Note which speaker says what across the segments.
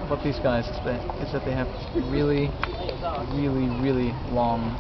Speaker 1: about these guys is that they have really long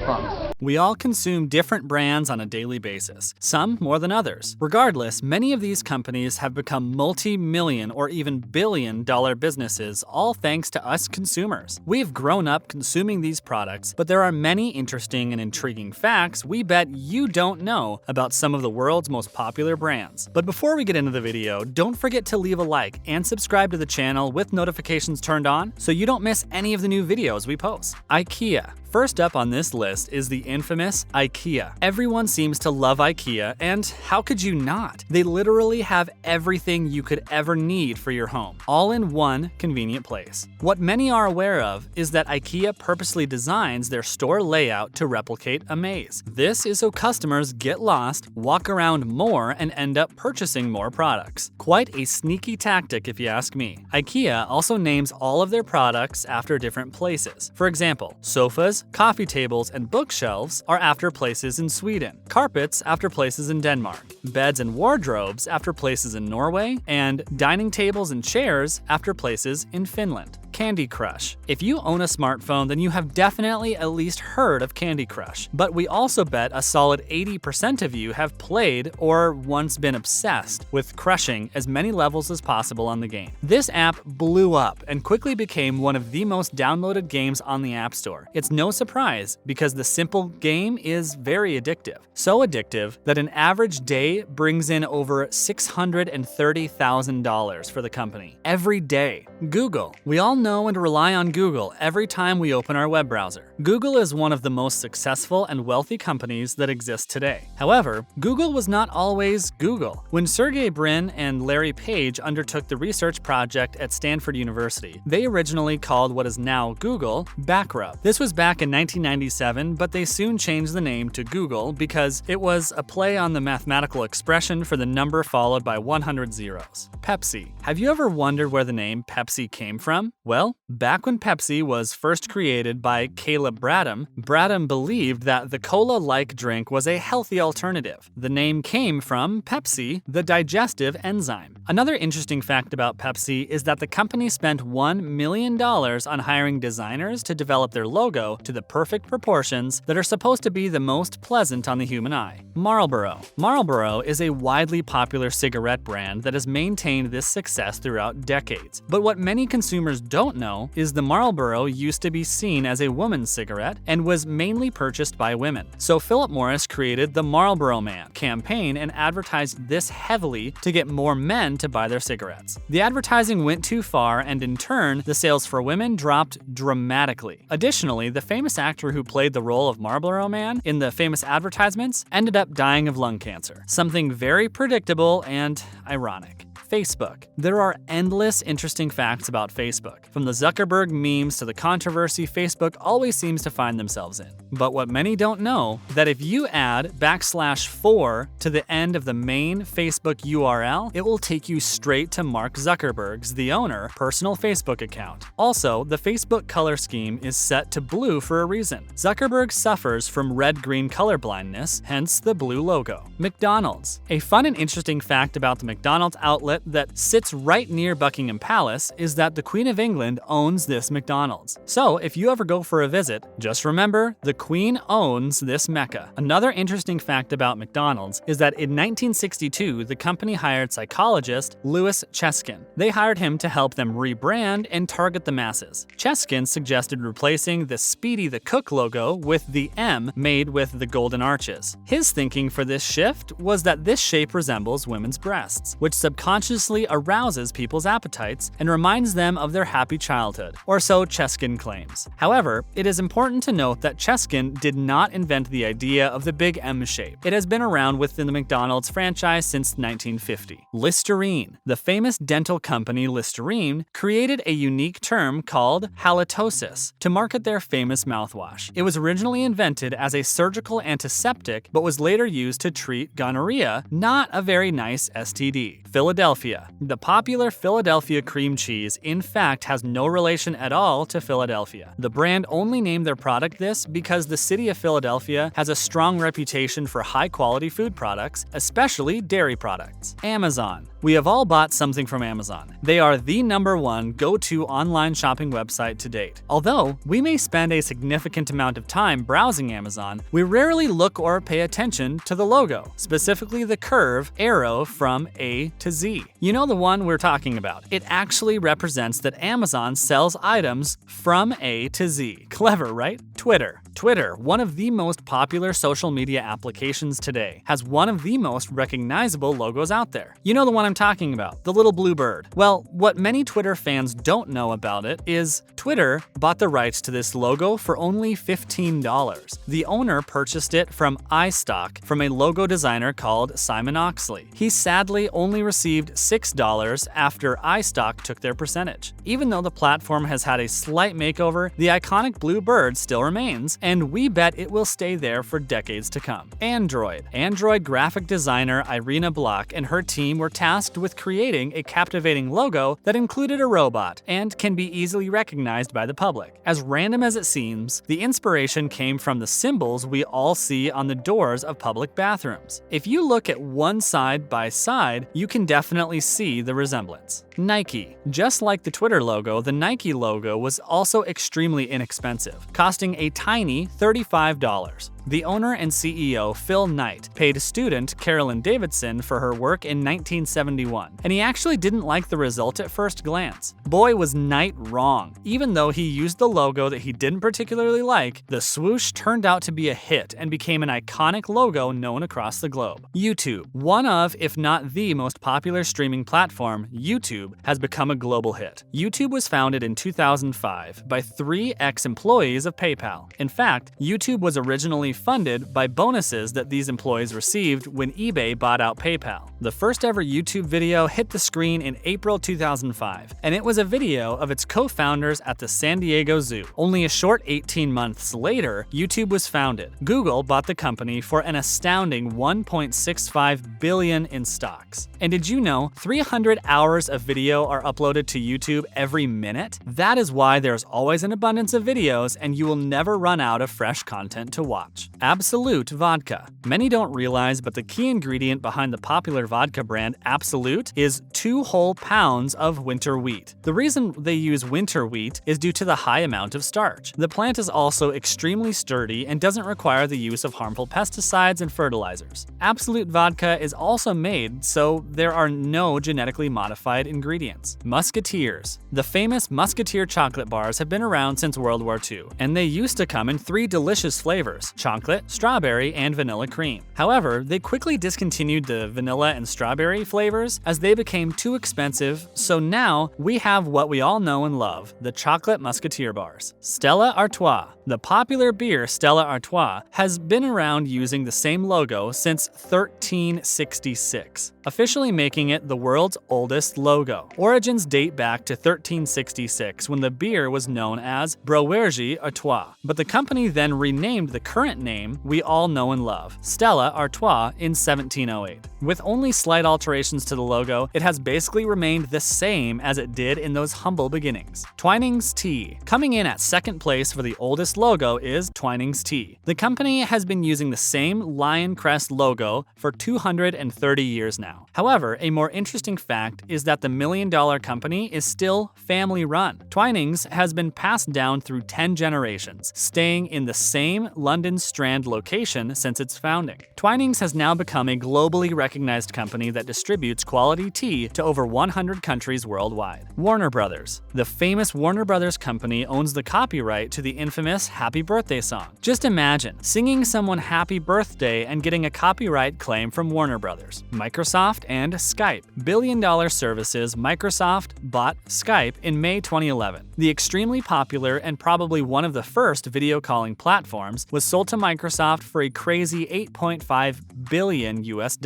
Speaker 1: trunks.
Speaker 2: We all consume different brands on a daily basis, some more than others. Regardless, many of these companies have become multi-million or even billion-dollar businesses, all thanks to us consumers. We've grown up consuming these products, but there are many interesting and intriguing facts we bet you don't know about some of the world's most popular brands. But before we get into the video, don't forget to leave a like and subscribe to the channel with notifications turned on so you don't miss any of the new videos we post. IKEA. First up on this list is the infamous IKEA. Everyone seems to love IKEA, and how could you not? They literally have everything you could ever need for your home, all in one convenient place. What many are aware of is that IKEA purposely designs their store layout to replicate a maze. This is so customers get lost, walk around more, and end up purchasing more products. Quite a sneaky tactic if you ask me. IKEA also names all of their products after different places. For example, sofas, coffee tables, and bookshelves are after places in Sweden, carpets after places in Denmark, beds and wardrobes after places in Norway, and dining tables and chairs after places in Finland. Candy Crush. If you own a smartphone, then you have definitely at least heard of Candy Crush. But we also bet a solid 80% of you have played or once been obsessed with crushing as many levels as possible on the game. This app blew up and quickly became one of the most downloaded games on the App Store. It's no surprise because the simple game is very addictive. So addictive that an average day brings in over $630,000 for the company. Every day. Google. We all know and rely on Google every time we open our web browser. Google is one of the most successful and wealthy companies that exist today. However, Google was not always Google. When Sergey Brin and Larry Page undertook the research project at Stanford University, they originally called what is now Google Backrub. This was back in 1997, but they soon changed the name to Google because it was a play on the mathematical expression for the number followed by 100 zeros. Pepsi. Have you ever wondered where the name Pepsi came from? Well, back when Pepsi was first created by Caleb Bradham believed that the cola-like drink was a healthy alternative. The name came from Pepsi, the digestive enzyme. Another interesting fact about Pepsi is that the company spent $1 million on hiring designers to develop their logo to the perfect proportions that are supposed to be the most pleasant on the human eye. Marlboro. Marlboro is a widely popular cigarette brand that has maintained this success throughout decades. But what many consumers don't know is the Marlboro used to be seen as a woman's cigarette and was mainly purchased by women. So Philip Morris created the Marlboro Man campaign and advertised this heavily to get more men to buy their cigarettes. The advertising went too far, and in turn, the sales for women dropped dramatically. Additionally, the famous actor who played the role of Marlboro Man in the famous advertisements ended up dying of lung cancer. Something very predictable and ironic. Facebook. There are endless interesting facts about Facebook. From the Zuckerberg memes to the controversy Facebook always seems to find themselves in. But what many don't know, that if you add \4 to the end of the main Facebook URL, it will take you straight to Mark Zuckerberg's, the owner, personal Facebook account. Also, the Facebook color scheme is set to blue for a reason. Zuckerberg suffers from red-green color blindness, hence the blue logo. McDonald's. A fun and interesting fact about the McDonald's outlet that sits right near Buckingham Palace is that the Queen of England owns this McDonald's. So if you ever go for a visit, just remember the Queen owns this mecca. Another interesting fact about McDonald's is that in 1962, the company hired psychologist Louis Cheskin. They hired him to help them rebrand and target the masses. Cheskin suggested replacing the Speedy the Cook logo with the M made with the golden arches. His thinking for this shift was that this shape resembles women's breasts, which subconsciously arouses people's appetites and reminds them of their happy childhood, or so Cheskin claims. However, it is important to note that Cheskin did not invent the idea of the big M shape. It has been around within the McDonald's franchise since 1950. Listerine. The famous dental company Listerine created a unique term called halitosis to market their famous mouthwash. It was originally invented as a surgical antiseptic, but was later used to treat gonorrhea, not a very nice STD. Philadelphia. The popular Philadelphia cream cheese, in fact, has no relation at all to Philadelphia. The brand only named their product this because the city of Philadelphia has a strong reputation for high-quality food products, especially dairy products. Amazon. We have all bought something from Amazon. They are the #1 go-to online shopping website to date. Although we may spend a significant amount of time browsing Amazon, we rarely look or pay attention to the logo, specifically the curve arrow from A to Z. You know the one we're talking about. It actually represents that Amazon sells items from A to Z. Clever, right? Twitter. Twitter, one of the most popular social media applications today, has one of the most recognizable logos out there. You know the one I'm talking about, the little blue bird. Well, what many Twitter fans don't know about it is Twitter bought the rights to this logo for only $15. The owner purchased it from iStock from a logo designer called Simon Oxley. He sadly only received $6 after iStock took their percentage. Even though the platform has had a slight makeover, the iconic blue bird still remains, and we bet it will stay there for decades to come. Android. Android graphic designer Irina Block and her team were tasked with creating a captivating logo that included a robot and can be easily recognized by the public. As random as it seems, the inspiration came from the symbols we all see on the doors of public bathrooms. If you look at one side by side, you can definitely see the resemblance. Nike. Just like the Twitter logo, the Nike logo was also extremely inexpensive, costing a tiny $35. The owner and CEO, Phil Knight, paid student Carolyn Davidson for her work in 1971, and he actually didn't like the result at first glance. Boy, was Knight wrong. Even though he used the logo that he didn't particularly like, the swoosh turned out to be a hit and became an iconic logo known across the globe. YouTube. One of, if not the most popular streaming platform, YouTube, has become a global hit. YouTube was founded in 2005 by 3 ex-employees of PayPal. In fact, YouTube was originally funded by bonuses that these employees received when eBay bought out PayPal. The first ever YouTube video hit the screen in April 2005, and it was a video of its co-founders at the San Diego Zoo. Only a short 18 months later, YouTube was founded. Google bought the company for an astounding $1.65 billion in stocks. And did you know 300 hours of video are uploaded to YouTube every minute? That is why there's always an abundance of videos, and you will never run out of fresh content to watch. Absolute vodka. Many don't realize, but the key ingredient behind the popular vodka brand Absolute is 2 whole pounds of winter wheat. The reason they use winter wheat is due to the high amount of starch. The plant is also extremely sturdy and doesn't require the use of harmful pesticides and fertilizers. Absolute vodka is also made so there are no genetically modified ingredients. Musketeers. The famous Musketeer chocolate bars have been around since World War II, and they used to come in 3 delicious flavors: chocolate, strawberry, and vanilla cream. However, they quickly discontinued the vanilla and strawberry flavors as they became too expensive, so now we have what we all know and love, the chocolate Musketeer bars. Stella Artois. The popular beer Stella Artois has been around using the same logo since 1366, officially making it the world's oldest logo. Origins date back to 1366 when the beer was known as Brewergie Artois, but the company then renamed the current name we all know and love, Stella Artois, in 1708. With only slight alterations to the logo, it has basically remained the same as it did in those humble beginnings. Twinings Tea. Coming in at second place for the oldest logo is Twinings Tea. The company has been using the same lion crest logo for 230 years now. However, a more interesting fact is that the $1 million company is still family-run. Twinings has been passed down through 10 generations, staying in the same London Strand location since its founding. Twinings has now become a globally recognized company that distributes quality tea to over 100 countries worldwide. Warner Brothers. The famous Warner Brothers company owns the copyright to the infamous Happy Birthday song. Just imagine singing someone happy birthday and getting a copyright claim from Warner Brothers. Microsoft and Skype. Billion-dollar services, Microsoft bought Skype in May 2011. The extremely popular and probably one of the first video calling platforms was sold to Microsoft for a crazy $8.5 billion US.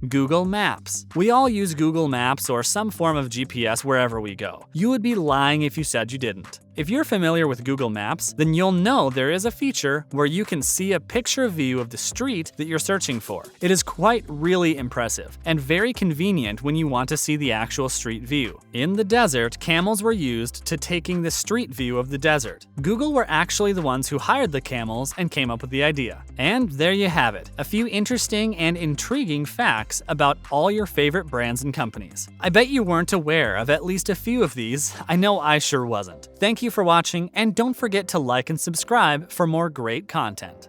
Speaker 2: Google Maps. We all use Google Maps or some form of GPS wherever we go. You would be lying if you said you didn't. If you're familiar with Google Maps, then you'll know there is a feature where you can see a picture view of the street that you're searching for. It is quite really impressive and very convenient when you want to see the actual street view. In the desert, camels were used to taking the street view of the desert. Google were actually the ones who hired the camels and came up with the idea. And there you have it, a few interesting and intriguing facts about all your favorite brands and companies. I bet you weren't aware of at least a few of these. I know I sure wasn't. Thank you for watching, and don't forget to like and subscribe for more great content.